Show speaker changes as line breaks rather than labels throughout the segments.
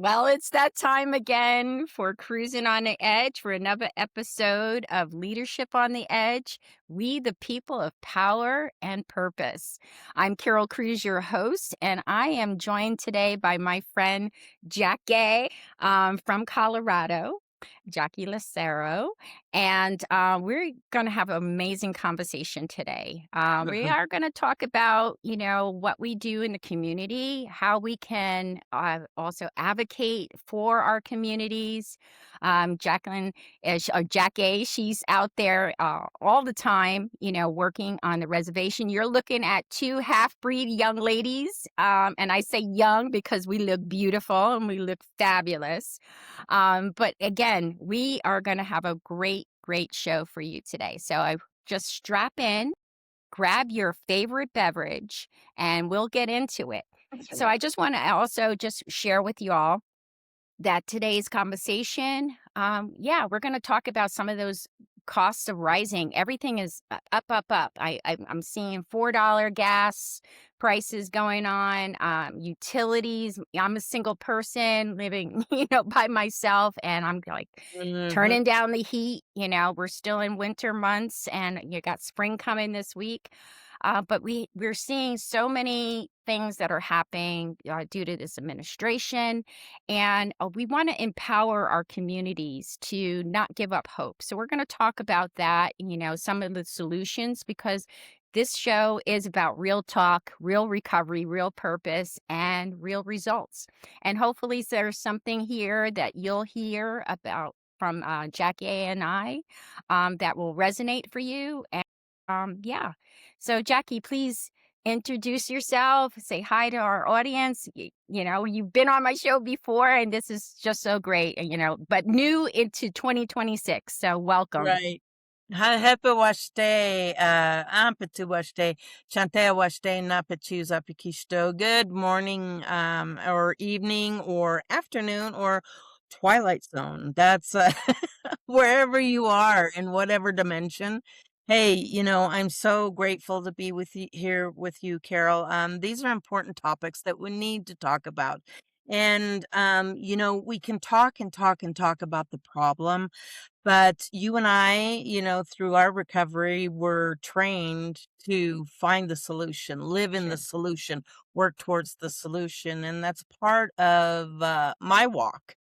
Well, it's that time again for Cruising on the Edge for another episode of Leadership on the Edge. We, the people of power and purpose. I'm Carol Cruz, your host, and I am joined today by my friend Jacque from Colorado. Jacque Lucero, and we're going to have an amazing conversation today. We are going to talk about, what we do in the community, how we can also advocate for our communities. Jacqueline, or Jacque, she's out there all the time, working on the reservation. You're looking at two half-breed young ladies, and I say young because we look beautiful and we look fabulous. But again, we are going to have a great show for you today. So I just strap in, grab your favorite beverage, and we'll get into it. So I just want to also just share with you all that today's conversation, we're going to talk about some of those costs of rising. Everything is up. I'm seeing $4 gas prices going on, utilities. I'm a single person living, by myself, and I'm like
Mhm.
turning down the heat. We're still in winter months, and you got spring coming this week. But we're seeing so many things that are happening due to this administration, and we want to empower our communities to not give up hope. So we're going to talk about that, some of the solutions, because this show is about real talk, real recovery, real purpose, and real results. And hopefully there's something here that you'll hear about from Jackie and I that will resonate for you. And yeah. So Jackie, please introduce yourself, say hi to our audience. You've been on my show before, and this is just so great, but new into 2026. So welcome.
Right. Happy wash day, ampatu wash day, chante wash day, napachu zapikisto. Good morning, or evening, or afternoon, or twilight zone. That's wherever you are in whatever dimension. Hey, I'm so grateful to be with you here with you, Carol. These are important topics that we need to talk about. And we can talk and talk and talk about the problem, but you and I, through our recovery, were trained to find the solution, live in the
Sure.
solution, work towards the solution. And that's part of my walk,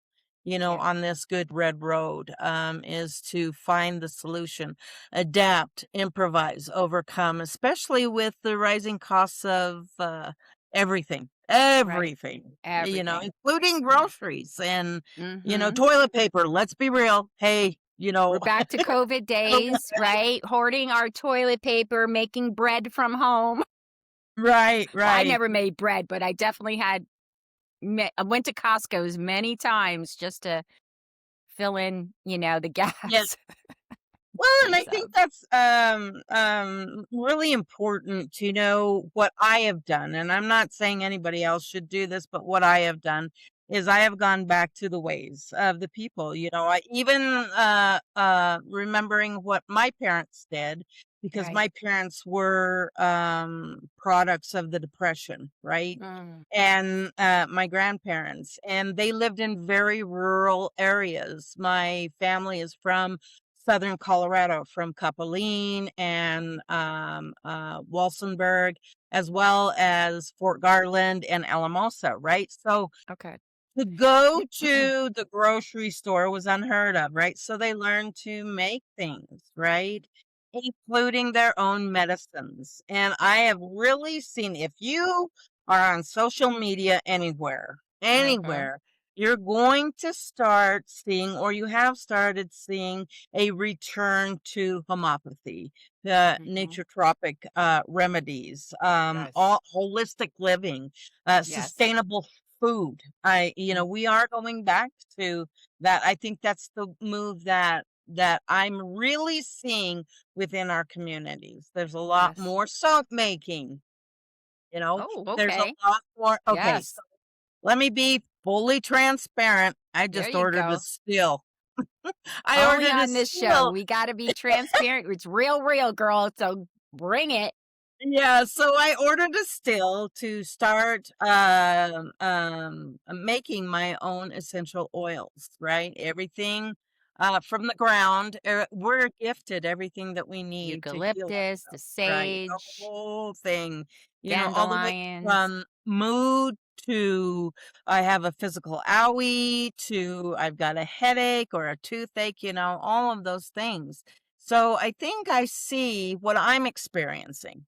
Yeah.
on this good red road, is to find the solution, adapt, improvise, overcome, especially with the rising costs of everything,
Right.
everything,
Everything.
including
Yeah.
groceries and
Mm-hmm.
toilet paper. Let's be real. Hey,
We're back to COVID days, right? Hoarding our toilet paper, making bread from home.
right,
Well, I
right.
never made bread, but I definitely I went to Costco's many times just to fill in, the
Yeah.
gas.
Well, and I
So,
think that's really important to know what I have done. And I'm not saying anybody else should do this, but what I have done is I have gone back to the ways of the people. I even remembering what my parents did, because
right.
my parents were products of the Depression, right?
Mm,
And my grandparents, and they lived in very rural areas. My family is from Southern Colorado, from Capilene and Walsenburg, as well as Fort Garland and Alamosa, right? So
okay.
to go to the grocery store was unheard of, right? So they learned to make things, right? Including their own medicines. And I have really seen, if you are on social media anywhere,
Uh-huh.
anywhere, you're going to start seeing, or you have started seeing, a return to homeopathy, the
Mhm.
naturotropic remedies,
Yes.
all holistic living,
Yes.
sustainable food.
Mm.
We are going back to that. I think that's the move that I'm really seeing within our communities. There's a lot
Yes.
more soap making, you know.
Oh,
There's a
okay.
lot more. Okay, so
Yes.
let me be fully transparent. I
There
just
you
ordered a
go.
still. I
Only
ordered a
on this show.
still.
We got to be transparent. It's real, girl. So bring it.
Yeah, so I ordered a still to start making my own essential oils, right? Everything from the ground. We're gifted everything that we need to heal
Eucalyptus, the
ourselves, right? The
sage,
whole thing, all the way
dandelions.
from mood to I have a physical owie to I've got a headache or a toothache, all of those things. So I think I see what I'm experiencing,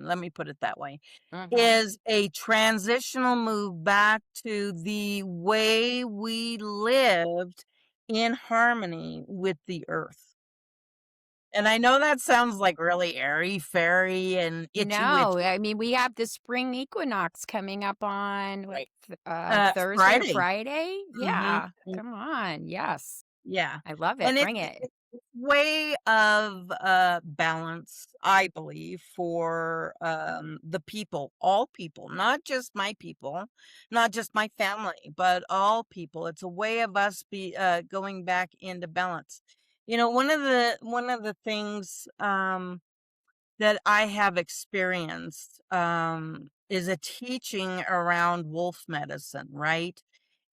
let me put it that way,
Mhm.
is a transitional move back to the way we lived in harmony with the earth. And I know that sounds like really airy fairy and itchy
No,
witchy,
I mean, we have the spring equinox coming up on what,
right?
Thursday or
Friday.
Friday?
Mhm.
Yeah, come on, yes.
Yeah,
I love it,
and
bring it.
it's way of, balance, I believe, for, the people, all people, not just my people, not just my family, but all people. It's a way of us going back into balance. One of the things, that I have experienced, is a teaching around wolf medicine, right?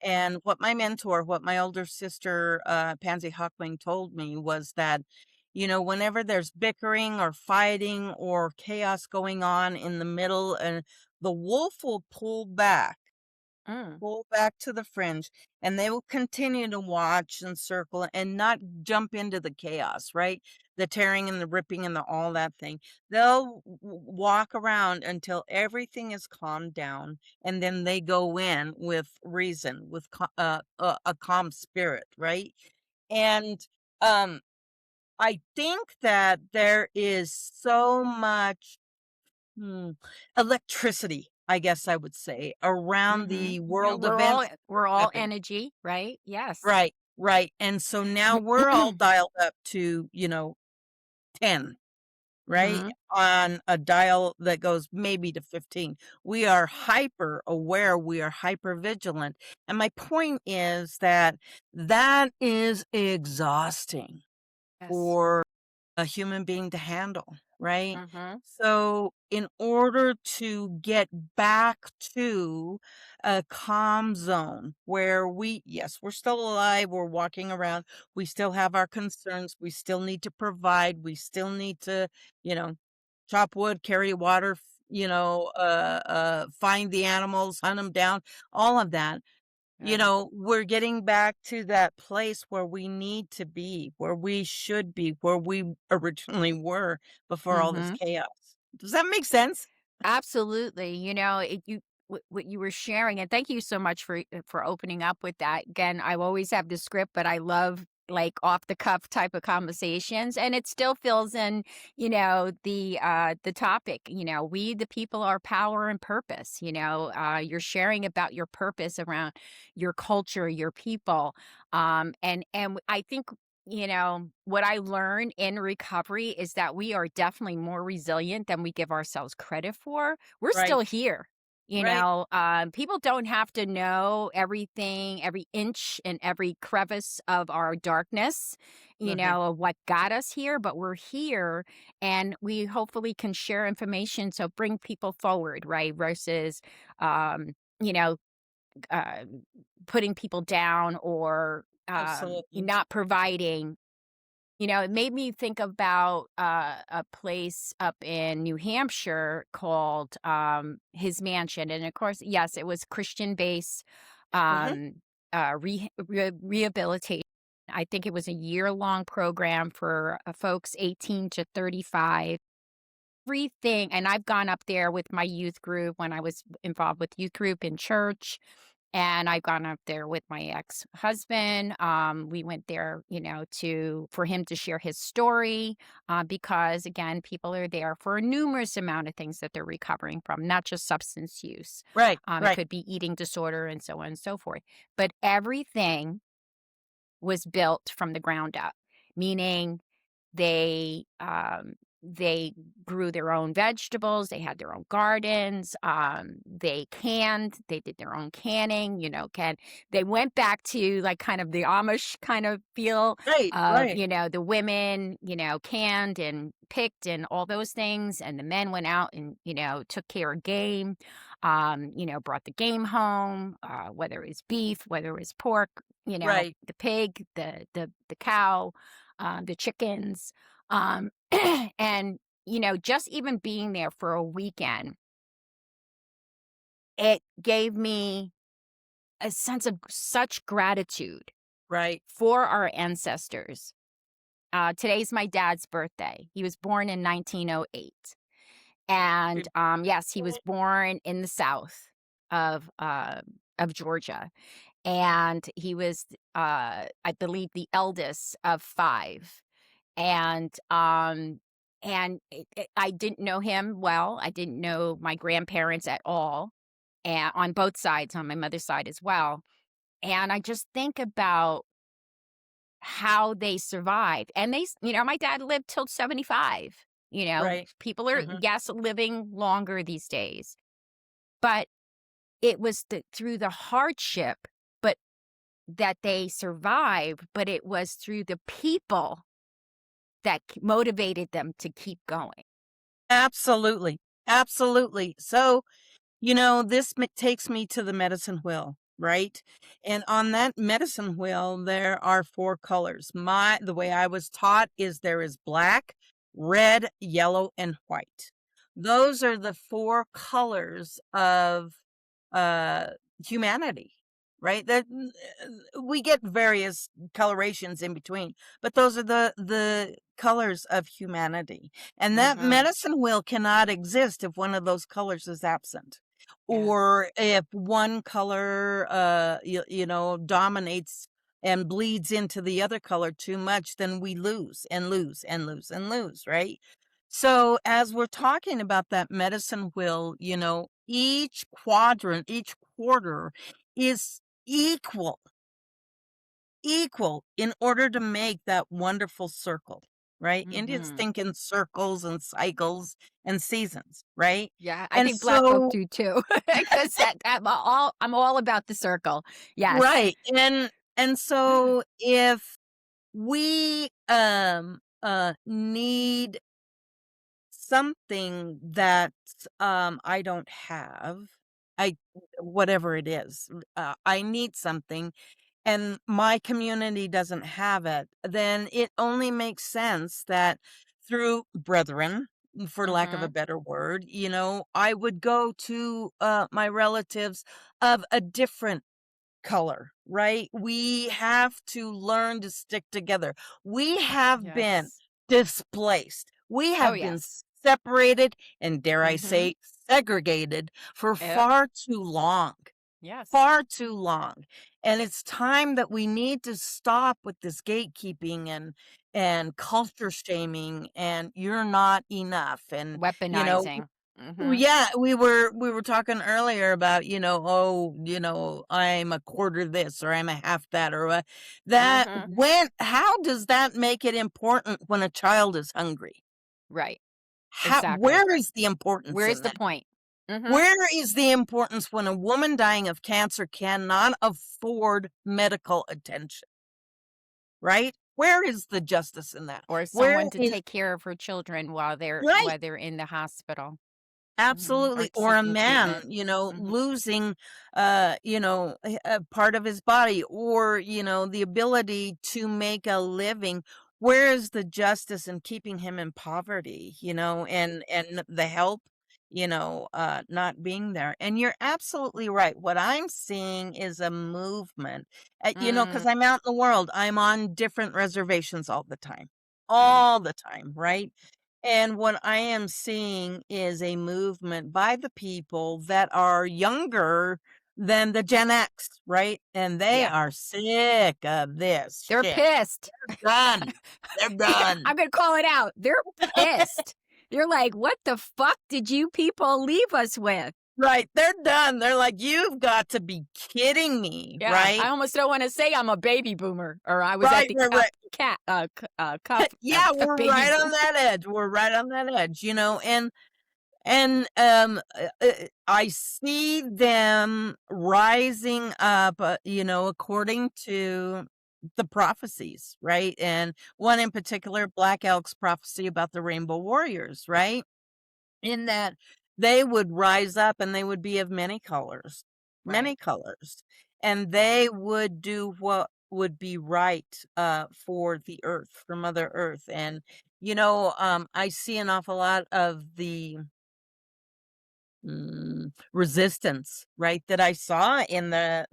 And what my older sister, Pansy Hawkwing, told me was that, whenever there's bickering or fighting or chaos going on in the middle, and the wolf will
Mm,
pull back to the fringe, and they will continue to watch and circle and not jump into the chaos, right? The tearing and the ripping and all that thing. They'll walk around until everything is calmed down, and then they go in with reason, with a calm spirit, right? And um, I think that there is so much Hmm. Electricity, I guess I would say, around
mhm.
the
Yeah,
world
we're all
events that
we're
are
all
happening.
energy, right? Yes.
Right, right, and so now we're all dialed up to, 10, right?
Mhm.
On a dial that goes maybe to 15. We are hyper aware, we are hyper vigilant, and my point is that that is exhausting
Yes.
for a human being to handle, right?
Mhm.
So, in order to get back to a calm zone where yes, we're still alive, we're walking around, we still have our concerns, we still need to provide, we still need to, you know, chop wood, carry water, find the animals, hunt them down, all of that.
Right.
We're getting back to that place where we need to be, where we should be, where we originally were before all this
Mhm.
chaos. Does that make sense?
Absolutely. What you were sharing, and thank you so much for opening up with that. Again, I always have the script, but I love like off the cuff type of conversations, and it still fills in, the topic. We the people are power and purpose. You're sharing about your purpose around your culture, your people, and I think what I learned in recovery is that we are definitely more resilient than we give ourselves credit for. We're
Right,
still here.
right.
People don't have to know everything, every inch and every crevice of our darkness,
Mhm.
of what got us here, but we're here and we hopefully can share information. So bring people forward, right? Versus, um, you know, uh, putting people down or
Absolutely.
not providing. It made me think about a place up in New Hampshire called His Mansion. And of course, yes, it was Christian based
Mhm.
um, rehabilitation. I think it was a year-long program for folks 18 to 35. Everything, and I've gone up there with my youth group when I was involved with youth group in church, and I've gone up there with my ex-husband. We went there, for him to share his story, because again, people are there for a numerous amount of things that they're recovering from, not just substance use.
Right,
It
right.
could be eating disorder and so on and so forth. But everything was built from the ground up, meaning they they grew their own vegetables, they had their own gardens, they did their own canning, they went back to, like, kind of the Amish kind of feel
Right,
of,
right,
the women, canned and picked and all those things, and the men went out and, took care of game, brought the game home, whether it was beef, whether it was pork,
right.
the pig, the cow, the chickens, um, and, just even being there for a weekend, it gave me a sense of such gratitude
Right.
for our ancestors. Today's my dad's birthday. He was born in 1908. And, yes, he was born in the South of Georgia. And he was, I believe, the eldest of 5. And, I didn't know him well. I didn't know my grandparents at all, and on both sides, on my mother's side as well. And I just think about how they survived. And my dad lived till 75.
Right.
People are,
Mhm.
yes, living longer these days, but it was through the hardship, but that they survived, but it was through the people that motivated them to keep going.
Absolutely. Absolutely. So, this takes me to the medicine wheel, right? And on that medicine wheel, there are 4 colors. The way I was taught is there is black, red, yellow, and white. Those are the 4 colors of uh, humanity, right? We get various colorations in between, but those are the colors of humanity. And that
Mhm.
medicine wheel cannot exist if one of those colors is absent.
Yes.
Or if one color, dominates and bleeds into the other color too much, then we lose and lose and lose and lose, right? So as we're talking about that medicine wheel, each quadrant, each quarter is equal in order to make that wonderful circle, right? Indians
Mhm.
think in circles and cycles and seasons, right?
Yeah, I
And
think black folk
so,
do too, because I'm all about the circle. Yes.
right. And so if we need something that I don't have, I whatever it is, I need something and my community doesn't have it, then it only makes sense that through brethren, for lack of a
Mhm.
better word, I would go to my relatives of a different color, right? We have to learn to stick together. We have been
Yes.
displaced. We
Oh,
have been
yes.
separated and, dare I
Mhm.
say, segregated for
Yep.
far too long.
Yes.
Far too long. And it's time that we need to stop with this gatekeeping and culture shaming and you're not enough. And,
Weaponizing. Mhm.
yeah, we were talking earlier about, oh, I'm a quarter this or I'm a half that or that
Mhm.
when how does that make it important when a child is hungry?
Right. Exactly.
Where is the importance
Where's
in
the
that?
point? Mhm.
Where is the importance when a woman dying of cancer cannot afford medical attention, right? Where is the justice in that?
Or
Where
someone to
is
take care of her children while they're
right?
while they're in the hospital. Mhm. Or
Absolutely, or a
seeking
man,
treatment. Mhm.
losing, a part of his body or, the ability to make a living. Where is the justice in keeping him in poverty, and the help, not being there? And you're absolutely right. What I'm seeing is a movement, because
Mm,
I'm out in the world. I'm on different reservations
mm.
all the time, right? And what I am seeing is a movement by the people that are younger than the Gen X, right? And they
Yeah.
are sick of this
They're
shit.
pissed.
Done. They're done.
I'm gonna call it out. They're pissed. They're like, "What the fuck did you people leave us with?"
Right, they're done. They're like, "You've got to be kidding me,"
Yeah, I
right?
almost don't wanna say I'm a baby boomer or I was at
Right,
the
right, right.
cuff
Yeah, we're
baby
right on
boom.
that edge. We're right on that edge, and I see them rising up, according to the prophecies, right? And one in particular, Black Elk's prophecy about the Rainbow Warriors, right? In that they would rise up and they would be of
Right.
many colors, and they would do what would be right for the earth, for Mother Earth. And I see an awful lot of the resistance, right, that I saw in the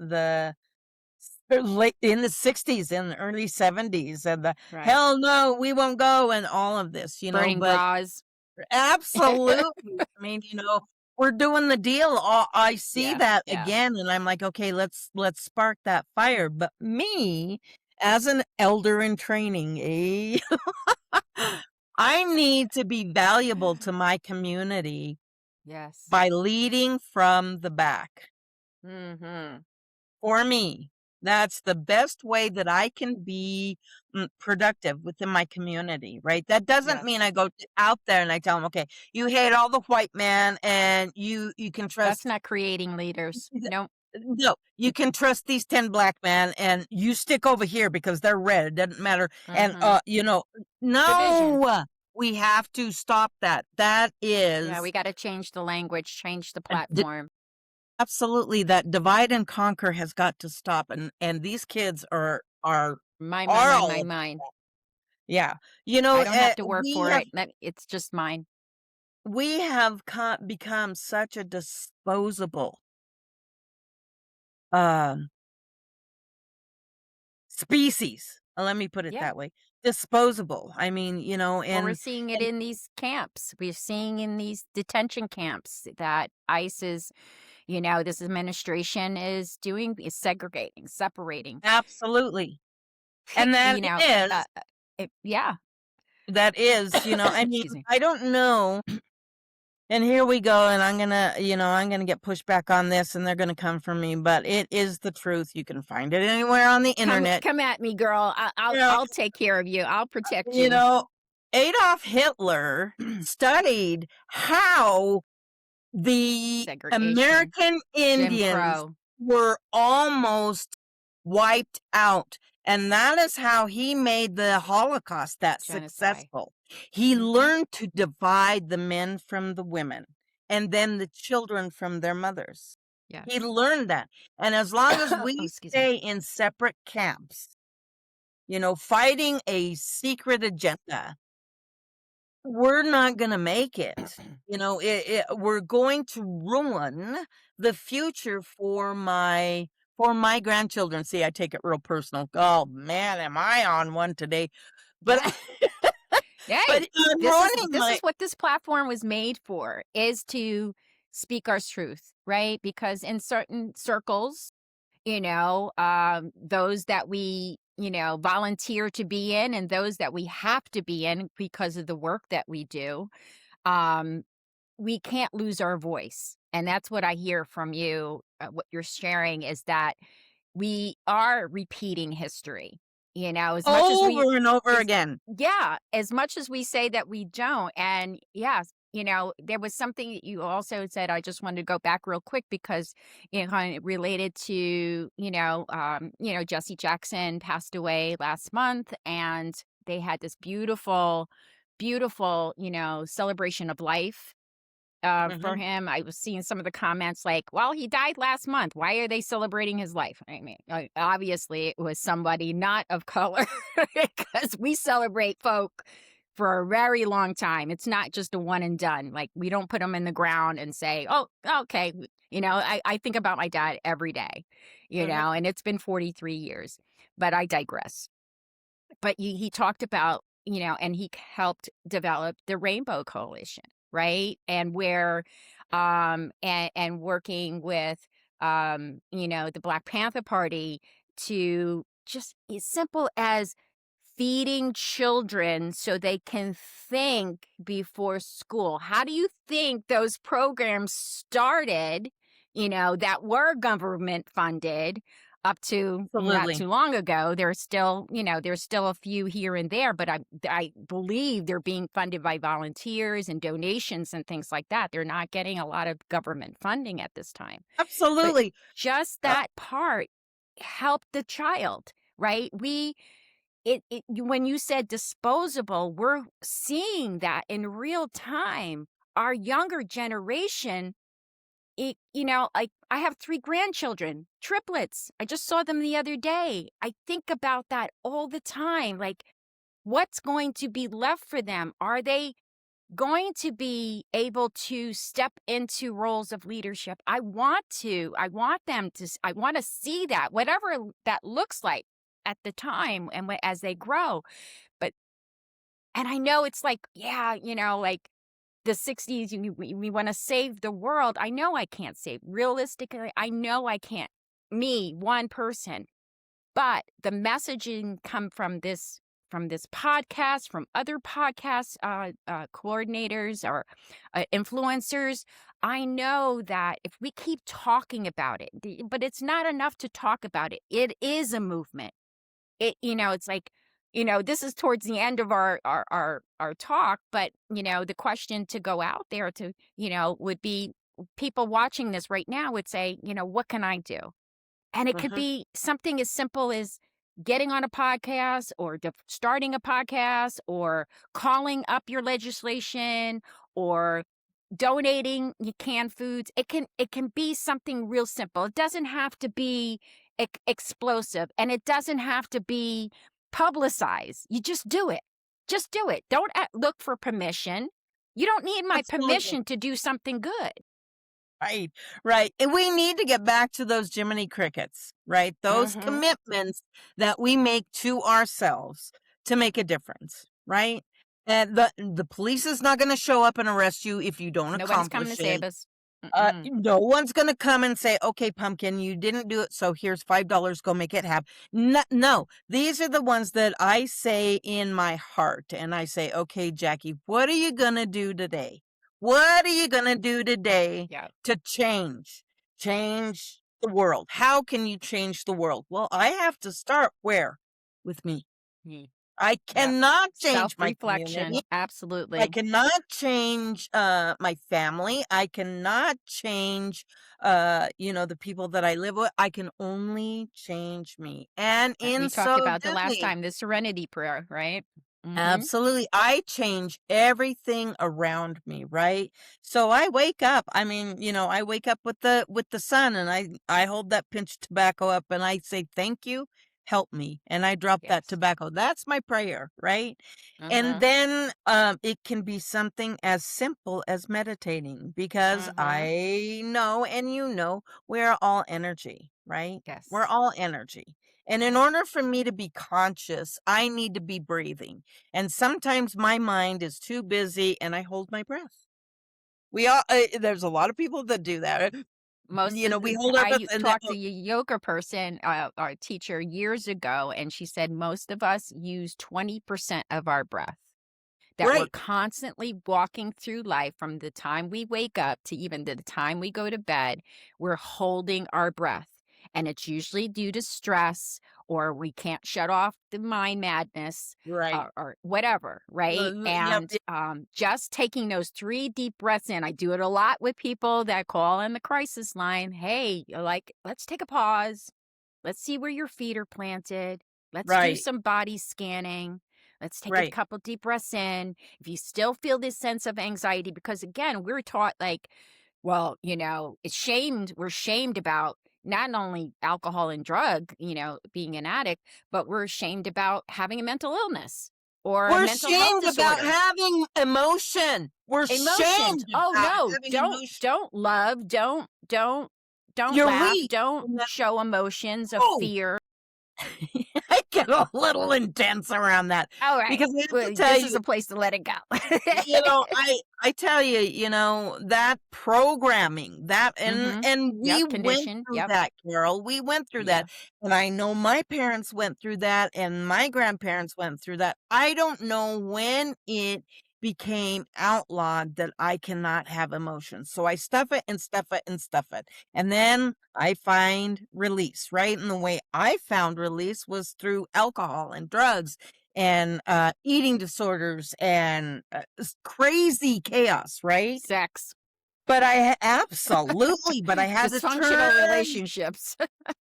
late in the 60s and the early 70s, and the
Right.
hell no, we won't go, and all of this,
Burning
but
bras.
absolutely. I mean, we're doing the deal. I see
Yeah,
that
yeah.
again, and I'm like, okay, let's spark that fire. But me, as an elder in training, I need to be valuable to my community
Yes.
by leading from the back.
Mhm.
For me, that's the best way that I can be productive within my community, right? That doesn't mean
Yes.
I go out there and I tell them, okay, you hate all the white man and you can
That's
trust
not creating leaders. No.
no, you can trust these 10 black men and you stick over here because they're red. It doesn't matter. And
Mhm. Division.
no, we have to stop that. That
Yeah, we
is
gotta change the language, change the platform.
absolutely, that divide and conquer has got to stop, and these kids
Mine, mine,
are
mine,
all
mine,
about
mine.
that. Yeah.
I don't have to work for it. It's just mine.
We have become such a disposable, um, species, let me put it
Yeah.
that way, disposable. I mean,
Well, we're seeing it
and
in these camps. We're seeing in these detention camps that ICE is, this administration is segregating, separating.
absolutely, and
you know, yeah.
that is, I mean,
Excuse me.
I don't know. And here we go, and I'm gonna get pushed back on this, and they're gonna come for me, but it is the truth. You can find it anywhere on the internet.
Come at me, girl.
You know,
I'll take care of you. I'll protect
you
you.
know, Adolf Hitler studied how the
Segregation,
American
Jim
Indians
Crow,
were almost wiped out, and that is how he made the Holocaust that
genocide.
successful. He
Mhm.
learned to divide the men from the women, and then the children from their mothers. He
Yes.
learned that, and as long as
Oh,
we
excuse me.
stay in separate camps, fighting a secret agenda, we're not gonna make it. We're going to ruin the future for my grandchildren. See, I take it real personal. Oh man, am I on one today? But but
Hey,
I'm
this is
ruining
this is
my
what this platform was made for, is to speak our truth, right? Because in certain circles, those that we, volunteer to be in and those that we have to be in because of the work that we do, um, we can't lose our voice. And that's what I hear from you. What you're sharing is that we are repeating history, as much as we
over and over
is
again.
yeah, as much as we say that we don't. And yes, there was something that you also said. I just wanted to go back real quick because kind of related to, Jesse Jackson passed away last month, and they had this beautiful, beautiful, celebration of life for
Mhm.
him. I was seeing some of the comments like, well, he died last month. Why are they celebrating his life? I mean, obviously, it was somebody not of color because we celebrate folk for a very long time. It's not just a one and done. Like, we don't put them in the ground and say, oh, okay. I think about my dad every day,
Mhm.
and it's been 43 years, but I digress. But he talked about, and he helped develop the Rainbow Coalition, right? And where, and working with, the Black Panther Party to just as simple as feeding children so they can think before school. How do you think those programs started, that were government funded up to not
Absolutely.
too long ago? There's still a few here and there, but I believe they're being funded by volunteers and donations and things like that. They're not getting a lot of government funding at this time. But
Absolutely.
just
Uh,
that part helped the child, right? When you said disposable, we're seeing that in real time. Our younger generation, like I have 3 grandchildren, triplets. I just saw them the other day. I think about that all the time. Like, what's going to be left for them? Are they going to be able to step into roles of leadership? I want them to, I want to see that, whatever that looks like at the time and as they grow. But, and I know it's like, yeah, like the 60s, we want to save the world. I know I can't save. Realistically, I know I can't. Me, one person. But the messaging come from this podcast, from other podcast coordinators or influencers. I know that if we keep talking about it, but it's not enough to talk about it. It is a movement. It's like, this is towards the end of our talk, but the question to go out there to, would be people watching this right now would say, what can I do? And it could
mhm.
be something as simple as getting on a podcast or starting a podcast or calling up your legislation or donating your canned foods. It can be something real simple. It doesn't have to be explosive, and it doesn't have to be publicized. You just do it. Just do it. Don't look for permission. You don't need my
Absolutely.
permission to do something good.
Right, right. And we need to get back to those Jiminy Crickets, right? Those
Mhm.
commitments that we make to ourselves to make a difference, right? And the police is not going to show up and arrest you if you don't
Nobody's coming to
accomplish
save
it.
us. Mm-mm.
No one's gonna come and say, "Okay, pumpkin, you didn't do it, so here's $5, go make it happen." No, no, these are the ones that I say in my heart, and I say, "Okay, Jackie, what are you gonna do today? What are you gonna do today
Yeah.
to change the world? How can you change the world?" Well, I have to start where? With me.
Mm.
I
Yep.
cannot change my community.
Self-reflection.
I
Absolutely.
cannot change, my family. I cannot change, the people that I live with. I can only change me. And
We
in
talked
so
about the last
doing,
time, the serenity prayer, right? Mhm.
absolutely, I change everything around me, right? So I wake up. I mean, I wake up with the sun, and I hold that pinch of tobacco up and I say, "Thank you, help me." And I drop that
Yes.
tobacco. That's my prayer, right? And
Mhm.
then it can be something as simple as meditating, because
Mhm.
I know, and we're all energy, right? We're
Yes.
all energy. And in
Right.
order for me to be conscious, I need to be breathing. And sometimes my mind is too busy and I hold my breath. There's a lot of people that do that.
Most of
We
the
hold our breath and then,
talked to a yoga person, our teacher years ago, and she said most of us use 20% of our breath. That we're
right,
constantly walking through life from the time we wake up to even the time we go to bed, we're holding our breath. And it's usually due to stress or we can't shut off the mind madness
right.
or whatever, right?
Yep,
And just taking those 3 deep breaths in. I do it a lot with people that call in the crisis line. Hey, like, let's take a pause. Let's see where your feet are planted. Let's do
right,
some body scanning. Let's take a
right.
couple deep breaths in. If you still feel this sense of anxiety, because again, we're taught like, well, we're shamed about not only alcohol and drug, being an addict, but we're ashamed about having a mental illness or a
We're
mental health
shamed about
disorder.
having emotion. We're
Emotions.
shamed
Oh
about
no,
having
don't
emotion.
don't love, don't
You're
laugh,
weak.
don't show emotions of
No.
fear.
I get a little intense around that
All right.
because I have
Well,
to tell
this is
you,
a place to let it go.
I tell you, that programming, that
Mhm.
and we
Yep,
went
condition.
through
Yep.
that, Carol. We went through
Yeah.
that, and I know my parents went through that, and my grandparents went through that. I don't know when it became outlawed that I cannot have emotions. So I stuff it and stuff it and stuff it. And then I find release, right? And the way I found release was through alcohol and drugs and eating disorders and crazy chaos, right?
Sex.
But absolutely, but I had to turn
Dysfunctional relationships.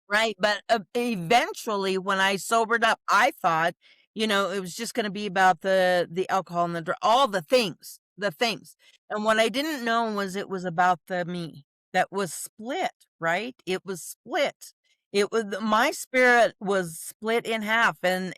right. But eventually, when I sobered up, I thought, it was just going to be about the alcohol and all the things. And what I didn't know was it was about the me that was split. Right? It was split. It was my spirit was split in half, and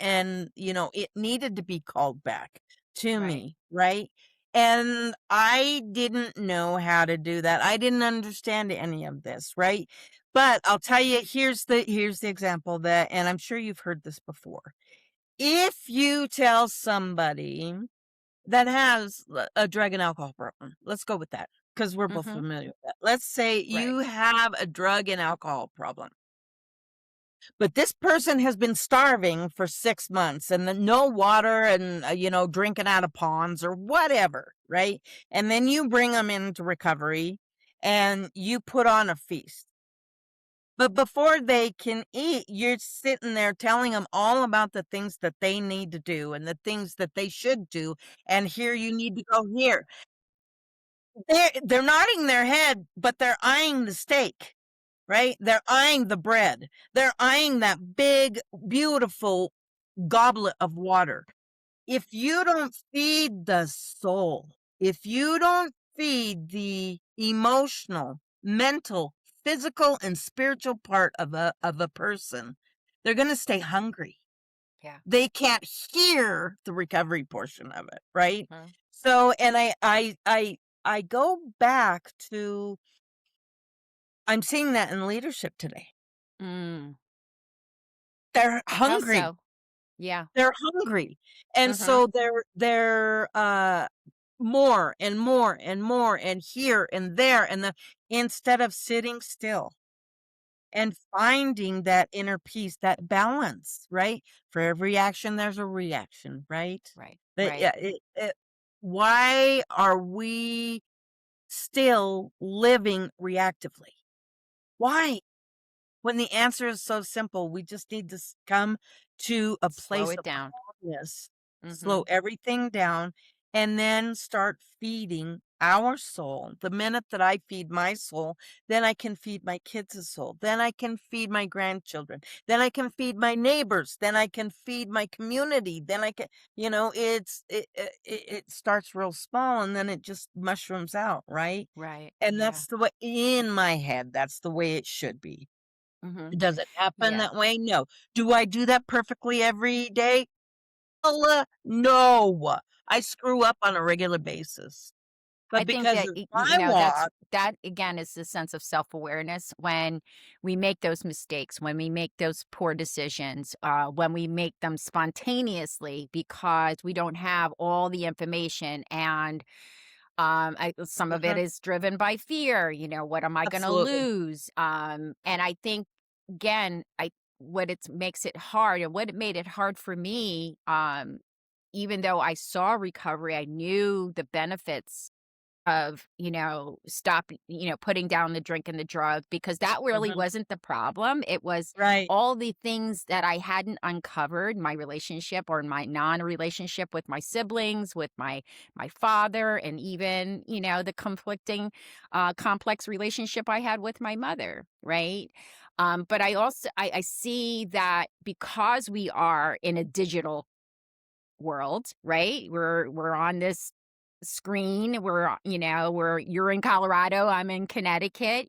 it needed to be called back to
Right.
me. Right? And I didn't know how to do that. I didn't understand any of this. Right? But I'll tell you, here's the example that, and I'm sure you've heard this before. If you tell somebody that has a drug and alcohol problem, let's go with that because we're both
Mhm.
familiar with that. Let's say
Right.
you have a drug and alcohol problem, but this person has been starving for 6 months and then no water and, drinking out of ponds or whatever, right? And then you bring them into recovery and you put on a feast. But before they can eat, you're sitting there telling them all about the things that they need to do and the things that they should do, and here you need to go here. They're nodding their head, but they're eyeing the steak, right? They're eyeing the bread. They're eyeing that big, beautiful goblet of water. If you don't feed the soul, if you don't feed the emotional, mental, physical, and spiritual part of a person, they're going to stay hungry.
Yeah.
They can't hear the recovery portion of it, right?
Mhm.
So, and I go back to I'm seeing that in leadership today.
Mm.
They're
How
hungry.
so? Yeah.
They're hungry. And
Mhm.
so they're more and more and more and here and there instead of sitting still and finding that inner peace, that balance, right? For every action, there's a reaction, right?
Right. Right.
Yeah, why are we still living reactively? Why? When the answer is so simple, we just need to come to a
Slow
place
it
of
down.
calmness, slow
Mhm.
everything down, and then start feeding our soul. The minute that I feed my soul, then I can feed my kids' soul. Then I can feed my grandchildren. Then I can feed my neighbors. Then I can feed my community. Then I can, it starts real small and then it just mushrooms out, right?
Right.
And
Yeah.
that's the way in my head, that's the way it should be.
Mhm.
Does it happen
Yeah.
that way? No. Do I do that perfectly every day? No. I screw up on a regular basis.
I
But
think
because
that
of my walk
that again is the sense of self-awareness when we make those mistakes, when we make those poor decisions, when we make them spontaneously because we don't have all the information and some of it
Mhm,
is driven by fear, what am I going to
absolutely.
lose? And I think again, I what it makes it hard and what it made it hard for me, even though I saw recovery, I knew the benefits of, putting down the drink and the drug because that really
Mhm,
wasn't the problem. It was
right.
all the things that I hadn't uncovered, my relationship or my non-relationship with my siblings, with my father, and even, the conflicting, complex relationship I had with my mother, right? But I also I see that because we are in a digital world, right? We're on this screen. You're in Colorado, I'm in Connecticut,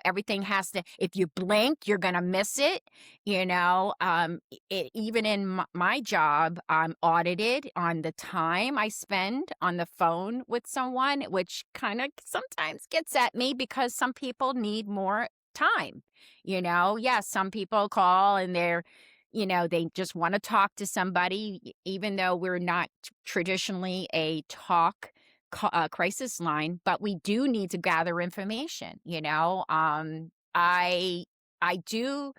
everything has to if you blink, you're going to miss it, even in my job, I'm audited on the time I spend on the phone with someone, which kind of sometimes gets at me because some people need more time. Yes, some people call and they just want to talk to somebody, even though we're not traditionally a crisis line, but we do need to gather information. I do,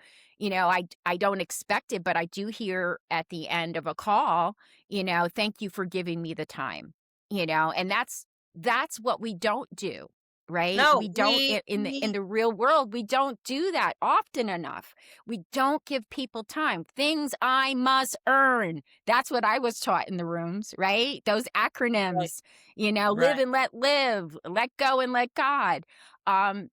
I don't expect it, but I do hear at the end of a call, thank you for giving me the time, and that's what we don't do, right?
No,
We don't in the real world, we don't do that often enough. We don't give people time. Things I must earn. That's what I was taught in the rooms, right? Those
right,
acronyms, live
right.
and let live, let go and let God.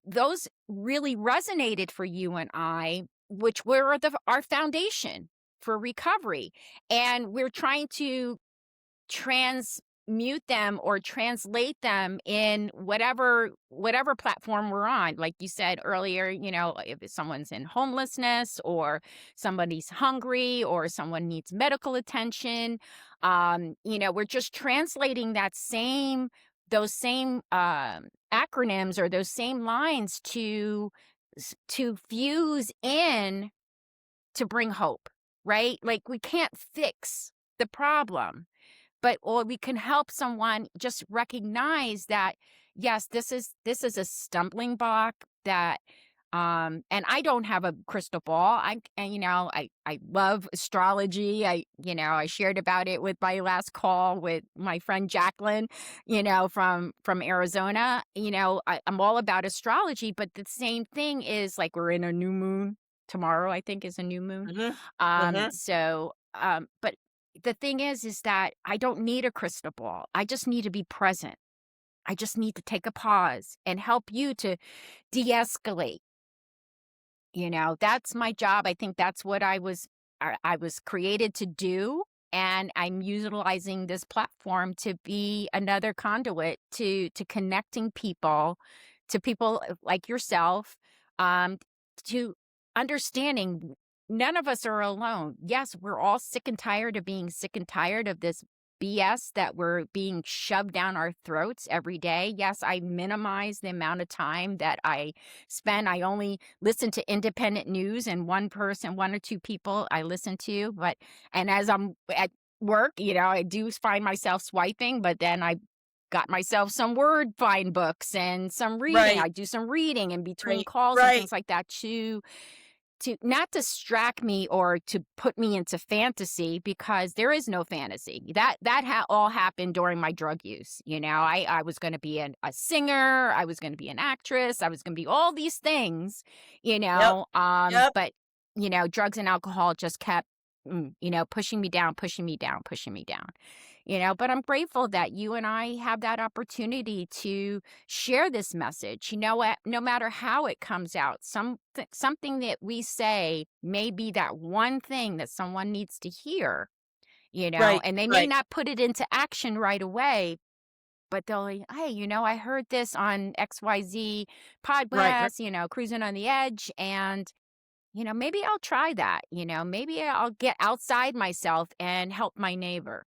Those really resonated for you and I, which were our foundation for recovery. And we're trying to transmute them or translate them in whatever platform we're on. Like you said earlier, if someone's in homelessness, or somebody's hungry, or someone needs medical attention, we're just translating those same acronyms, or those same lines to fuse in to bring hope, right? Like, we can't fix the problem, or we can help someone just recognize that, yes, this is a stumbling block, that and I don't have a crystal ball. I love astrology. I shared about it with my last call with my friend Jacqueline, from Arizona. I'm all about astrology, but the same thing is, like, we're in a new moon tomorrow. I think is a new moon.
Mhm, mhm.
But the thing is that I don't need a crystal ball. I just need to be present. I just need to take a pause and help you to de-escalate. That's my job. I think that's what I was created to do, and I'm utilizing this platform to be another conduit to connecting people, to people like yourself, um, to understanding none of us are alone. Yes, we're all sick and tired of being sick and tired of this BS that we're being shoved down our throats every day. Yes, I minimize the amount of time that I spend. I only listen to independent news, and one or two people I listen to. And as I'm at work, I do find myself swiping, but then I got myself some word find books and some reading.
Right,
I do some reading in between
right,
calls and
right,
things like that to not distract me or to put me into fantasy, because there is no fantasy. That all happened during my drug use. I was going to be a singer, I was going to be an actress, I was going to be all these things,
yep, yep,
but drugs and alcohol just kept pushing me down, pushing me down, pushing me down. But I'm grateful that you and I have that opportunity to share this message. No matter how it comes out, something that we say may be that one thing that someone needs to hear,
right,
and they may
right,
not put it into action right away, but they'll, hey, I heard this on XYZ
right, right.
podcast, Cruising on the Edge, and maybe I'll try that. Maybe I'll get outside myself and help my neighbor.